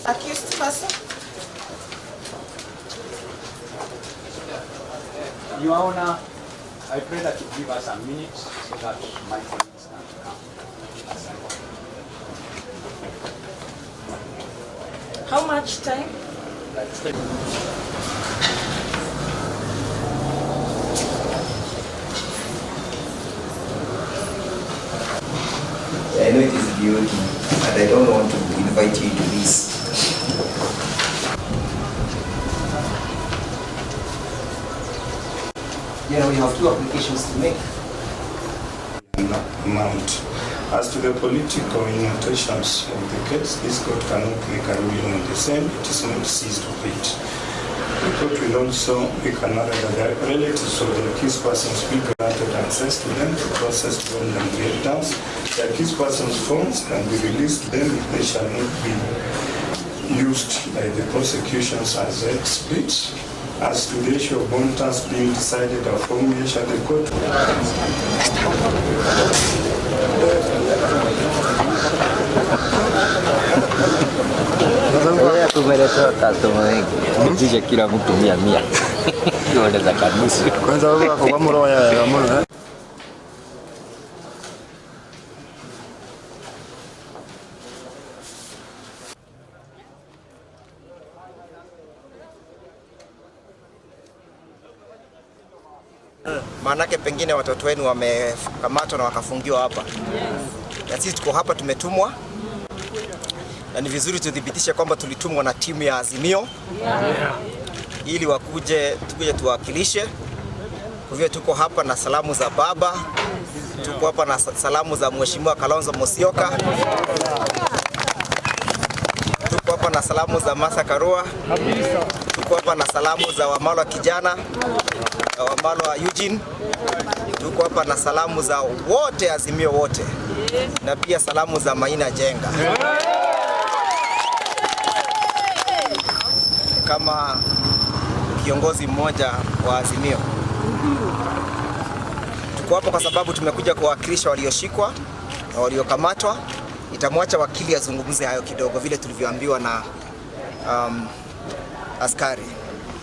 Accused person? Your Honor, I pray that you give us a minute so that my colleagues can come. How much time? I know it is guilty, and I don't want to invite you to this. Yeah, we have 2 applications to make. Amount. As to the political innotations of the case, this court cannot make a ruling on the same. It is not seized of it. The court will also make another that the relatives of the accused persons be granted access to them to process them and breakdowns. The accused persons' phones can be released to them if they shall not be used by the prosecutions as experts. As to the issue of bond terms being decided or formulation, the court. Tumeletewa customer wengi. Mtije kila mtu 100. Ndio za kabisa. Kwanza wao kwa mroho ya mroho. Maanake pengine watoto wenu wamekamatwa na wakafungiwa hapa. Na sisi tuko hapa tumetumwa. Na ni vizuri tudhibitishe kwamba tulitumwa na timu ya Azimio. Ili tukuje tuwakilishe. Kwa hivyo tuko hapa na salamu za baba. Tuko hapa na salamu za Mheshimiwa Kalonzo Musyoka. Tuko hapa na salamu za Martha Karua. Tuko hapa na salamu za Wamalwa kijana. Wamalwa Eugene. Tuko hapa na salamu za wote Azimio wote. Na pia salamu za Maina Njenga. Kama kiongozi mmoja wa Azimio. Tuko hapa kwa sababu tumekuja kuwakilisha walioshikwa na waliokamatwa. Nitamwacha wakili azungumze hayo kidogo vile tulivyoambiwa na askari.